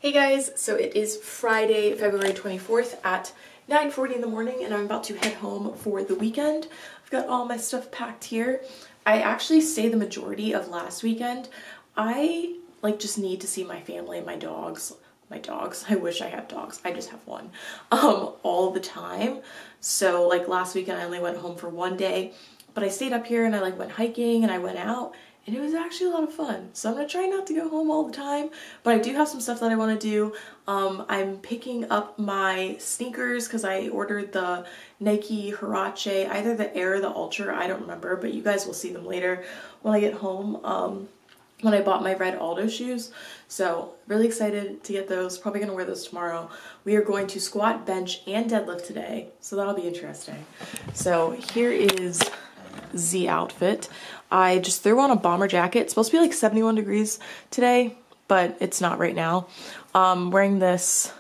Hey guys, so it is Friday, February 24th at 9:40 in the morning and I'm about to head home for the weekend. I've got all my stuff packed here. I actually stayed the majority of last weekend. I just need to see my family and my dogs. I wish I had dogs. I just have one. All the time. So last weekend I only went home for one day, but I stayed up here and I went hiking and I went out. And it was actually a lot of fun. So I'm gonna try not to go home all the time, but I do have some stuff that I wanna do. I'm picking up my sneakers because I ordered the Nike Huarache, either the Air or the Ultra, I don't remember, but you guys will see them later when I get home. When I bought my red Aldo shoes. So really excited to get those. Probably gonna wear those tomorrow. We are going to squat, bench, and deadlift today. So that'll be interesting. So here is the outfit. I just threw on a bomber jacket. It's supposed to be 71 degrees today, but it's not right now. Wearing this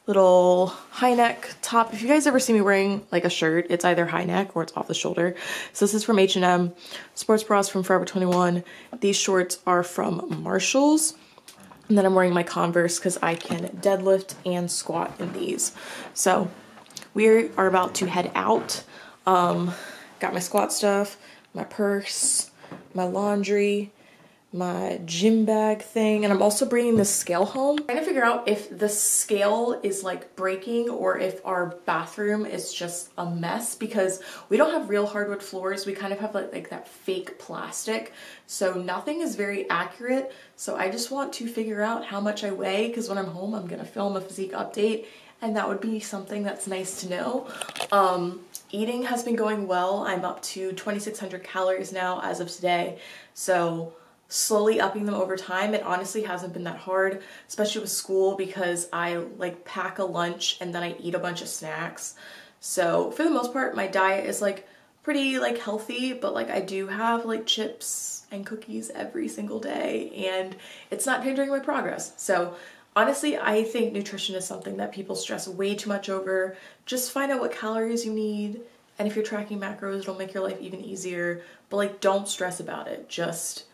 little high neck top. If you guys ever see me wearing a shirt, it's either high neck or it's off the shoulder. So this is from H&M. Sports bras from Forever 21. These shorts are from Marshalls. And then I'm wearing my Converse because I can deadlift and squat in these. So we are about to head out. Got my squat stuff, my purse, my laundry, my gym bag thing, and I'm also bringing this scale home. I'm trying to figure out if the scale is breaking or if our bathroom is just a mess because we don't have real hardwood floors. We kind of have that fake plastic, so nothing is very accurate. So I just want to figure out how much I weigh because when I'm home I'm gonna film a physique update and that would be something that's nice to know. Eating has been going well. I'm up to 2,600 calories now as of today. So slowly upping them over time. It honestly hasn't been that hard, especially with school because I pack a lunch and then I eat a bunch of snacks. So for the most part, my diet is pretty healthy, but I do have chips and cookies every single day and it's not hindering my progress. So honestly, I think nutrition is something that people stress way too much over. Just find out what calories you need, and if you're tracking macros, it'll make your life even easier. But don't stress about it. Just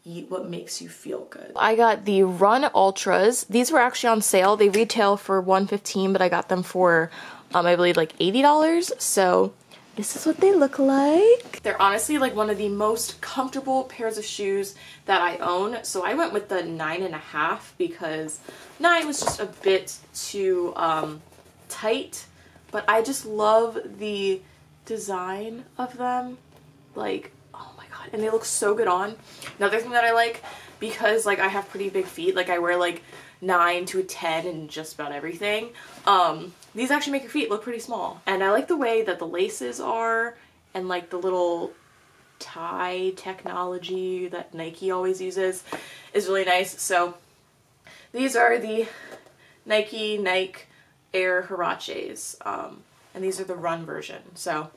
eat what makes you feel good. I got the Run Ultras. These were actually on sale. They retail for $115, but I got them for, I believe $80. So this is what they look like. They're honestly one of the most comfortable pairs of shoes that I own. So I went with the 9.5 because 9 was just a bit too tight, but I just love the design of them. Oh my god, and they look so good on. Another thing that I like, because I have pretty big feet, I wear 9 to a 10 and just about everything. These actually make your feet look pretty small. And I like the way that the laces are and the little tie technology that Nike always uses is really nice. So these are the Nike Air Huaraches. And these are the Run version. So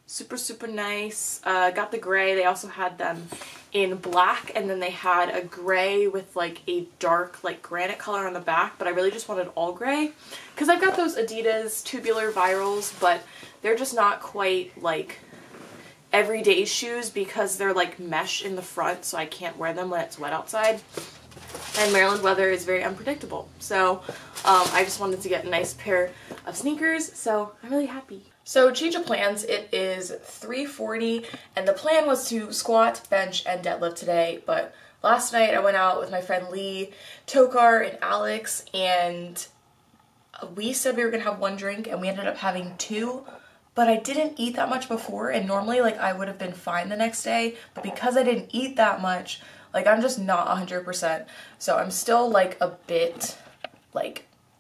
super nice. Got the gray. They also had them in black, and then they had a gray with a dark granite color on the back, but I really just wanted all gray because I've got those Adidas tubular virals, but they're just not quite everyday shoes because they're mesh in the front, so I can't wear them when it's wet outside. And Maryland weather is very unpredictable, so I just wanted to get a nice pair of sneakers, so I'm really happy. So change of plans, it is 3:40 and the plan was to squat, bench, and deadlift today, but last night I went out with my friend Lee, Tokar, and Alex, and we said we were gonna have one drink and we ended up having two, but I didn't eat that much before, and normally I would have been fine the next day, but because I didn't eat that much, I'm just not 100%, so I'm still a bit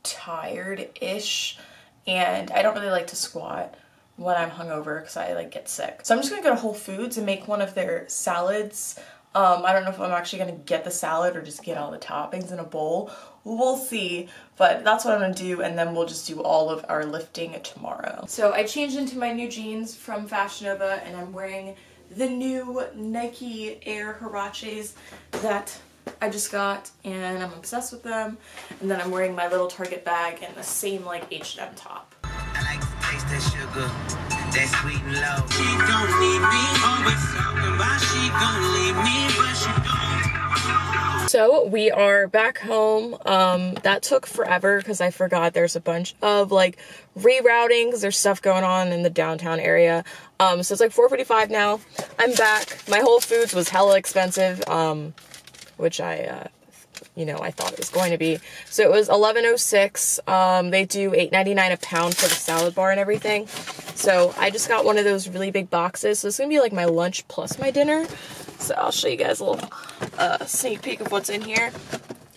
tired-ish. And I don't really like to squat when I'm hungover because I get sick. So I'm just gonna go to Whole Foods and make one of their salads. I don't know if I'm actually gonna get the salad or just get all the toppings in a bowl. We'll see, but that's what I'm gonna do, and then we'll just do all of our lifting tomorrow. So I changed into my new jeans from Fashion Nova, and I'm wearing the new Nike Air Huaraches that I just got, and I'm obsessed with them. And then I'm wearing my little Target bag and the same H&M top. I like to taste that sugar, that sweet and low. She don't need me, always talking about she gon' leave me, but she don't. So we are back home. That took forever because I forgot there's a bunch of like rerouting because there's stuff going on in the downtown area. So it's like 4:45 now. I'm back. My Whole Foods was hella expensive, which I thought it was going to be. So it was $11.06. They do $8.99 a pound for the salad bar and everything. So I just got one of those really big boxes. So it's gonna be like my lunch plus my dinner. So I'll show you guys a little sneak peek of what's in here.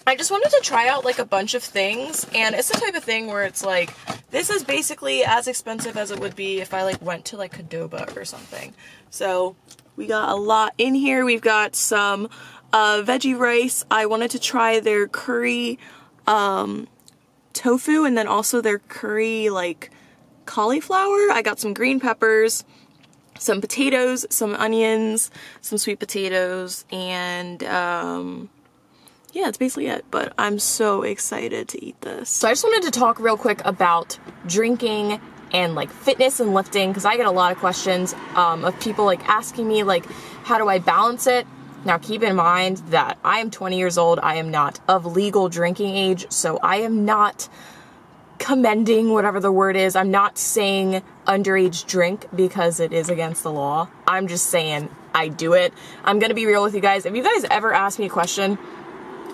I just wanted to try out like a bunch of things, and it's the type of thing where it's like, this is basically as expensive as it would be if I like went to like Qdoba or something. So we got a lot in here. We've got some veggie rice. I wanted to try their curry tofu, and then also their curry like cauliflower. I got some green peppers, some potatoes, some onions, some sweet potatoes, and yeah, that's basically it, but I'm so excited to eat this. So I just wanted to talk real quick about drinking and like fitness and lifting, because I get a lot of questions of people like asking me like, how do I balance it? Now keep in mind that I am 20 years old. I am not of legal drinking age, so I am not commending whatever the word is. I'm not saying underage drink because it is against the law. I'm just saying I do it. I'm gonna be real with you guys. If you guys ever ask me a question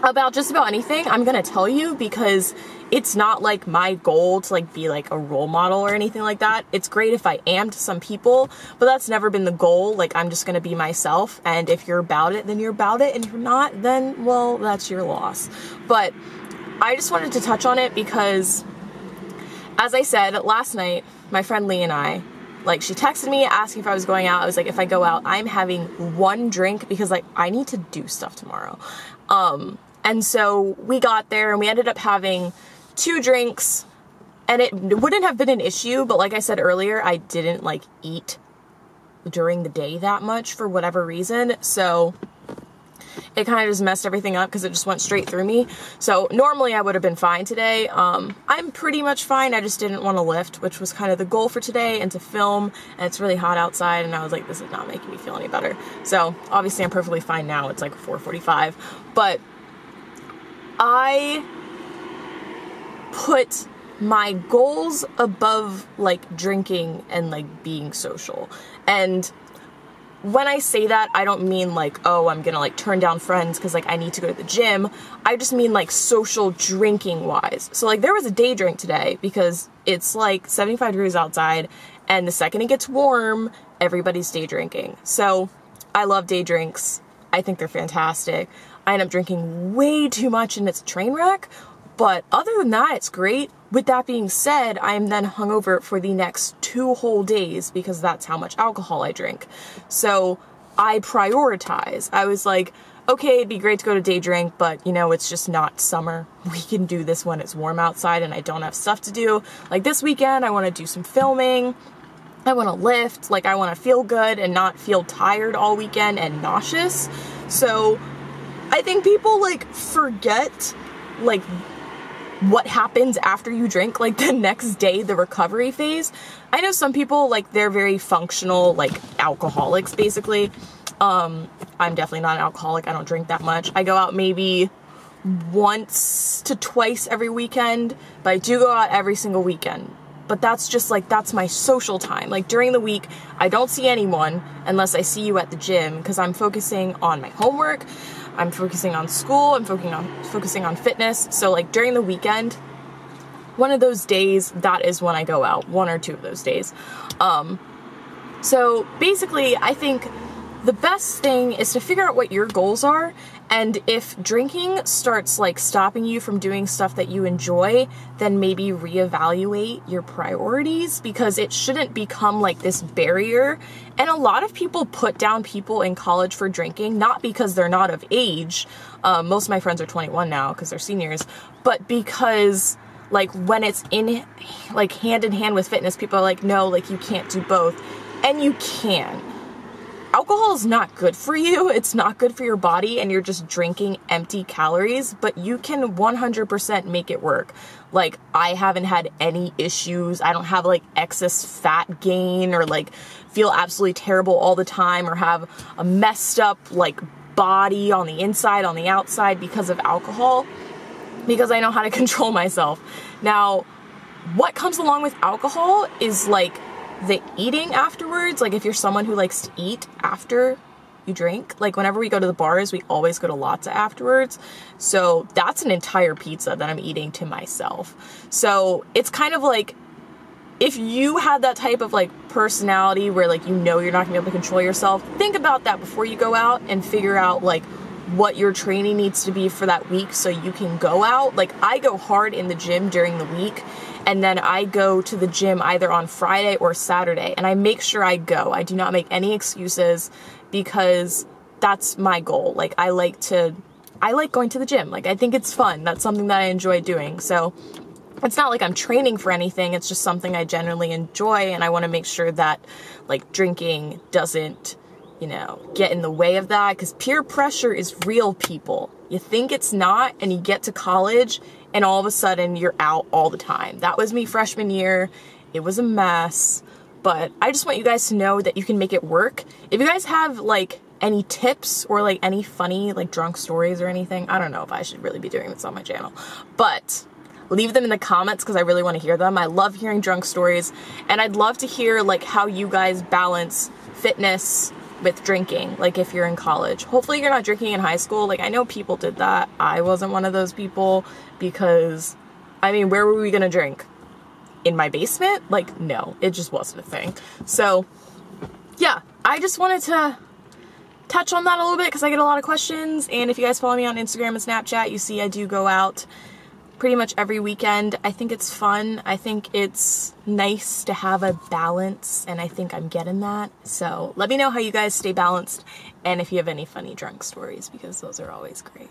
about just about anything, I'm gonna tell you, because it's not like my goal to like be like a role model or anything like that. It's great if I am to some people, but that's never been the goal. Like, I'm just gonna be myself, and if you're about it, then you're about it, and if you're not, then, well, that's your loss. But I just wanted to touch on it because, as I said last night, my friend Lee and I, like, she texted me asking if I was going out. I was like, if I go out, I'm having one drink because like I need to do stuff tomorrow. And so we got there and we ended up having 2 drinks, and it wouldn't have been an issue, but like I said earlier, I didn't like eat during the day that much for whatever reason. So it kind of just messed everything up because it just went straight through me. So normally I would have been fine today. I'm pretty much fine. I just didn't want to lift, which was kind of the goal for today, and to film, and it's really hot outside, and I was like, this is not making me feel any better. So obviously I'm perfectly fine now. It's like 4:45, but I put my goals above like drinking and like being social. And when I say that, I don't mean like, oh, I'm gonna like turn down friends because like I need to go to the gym. I just mean like social drinking wise. So like there was a day drink today because it's like 75 degrees outside, and the second it gets warm, everybody's day drinking. So I love day drinks. I think they're fantastic. I end up drinking way too much and it's a train wreck, but other than that, it's great. With that being said, I am then hungover for the next 2 whole days because that's how much alcohol I drink. So I prioritize. I was like, okay, it'd be great to go to day drink, but you know, it's just not summer. We can do this when it's warm outside and I don't have stuff to do. Like this weekend, I want to do some filming. I want to lift. Like, I want to feel good and not feel tired all weekend and nauseous. So I think people like forget like what happens after you drink, like the next day, the recovery phase. I know some people like they're very functional, like alcoholics basically. I'm definitely not an alcoholic. I don't drink that much. I go out maybe once to twice every weekend, but I do go out every single weekend. But that's just like, that's my social time. Like during the week, I don't see anyone unless I see you at the gym because I'm focusing on my homework. I'm focusing on school, I'm focusing on fitness. So like during the weekend, one of those days, that is when I go out, 1 or 2 of those days. So basically, I think the best thing is to figure out what your goals are, and if drinking starts like stopping you from doing stuff that you enjoy, then maybe reevaluate your priorities, because it shouldn't become like this barrier. And a lot of people put down people in college for drinking, not because they're not of age. Most of my friends are 21 now because they're seniors, but because like when it's in like hand in hand with fitness, people are like, no, like you can't do both. And you can. Alcohol is not good for you. It's not good for your body, and you're just drinking empty calories, but you can 100% make it work. Like, I haven't had any issues. I don't have like excess fat gain or like feel absolutely terrible all the time or have a messed up like body on the inside, on the outside because of alcohol, because I know how to control myself. Now, what comes along with alcohol is like the eating afterwards. Like if you're someone who likes to eat after you drink, like whenever we go to the bars, we always go to Latza afterwards. So that's an entire pizza that I'm eating to myself. So it's kind of like, if you have that type of like personality where like, you know, you're not gonna be able to control yourself, think about that before you go out and figure out like what your training needs to be for that week so you can go out. Like I go hard in the gym during the week, and then I go to the gym either on Friday or Saturday, and I make sure I go. I do not make any excuses because that's my goal. Like I like going to the gym. Like I think it's fun. That's something that I enjoy doing. So it's not like I'm training for anything. It's just something I generally enjoy, and I want to make sure that like drinking doesn't, you know, get in the way of that, because peer pressure is real, people. You think it's not, and you get to college and all of a sudden you're out all the time. That was me freshman year. It was a mess, but I just want you guys to know that you can make it work. If you guys have like any tips or like any funny like drunk stories or anything, I don't know if I should really be doing this on my channel, but leave them in the comments because I really want to hear them. I love hearing drunk stories, and I'd love to hear like how you guys balance fitness with drinking, like if you're in college. Hopefully you're not drinking in high school. Like I know people did that. I wasn't one of those people, because I mean, where were we gonna drink? In my basement? Like no, it just wasn't a thing. So yeah, I just wanted to touch on that a little bit because I get a lot of questions, and if you guys follow me on Instagram and Snapchat, you see I do go out pretty much every weekend. I think it's fun. I think it's nice to have a balance, and I think I'm getting that. So let me know how you guys stay balanced, and if you have any funny drunk stories, because those are always great.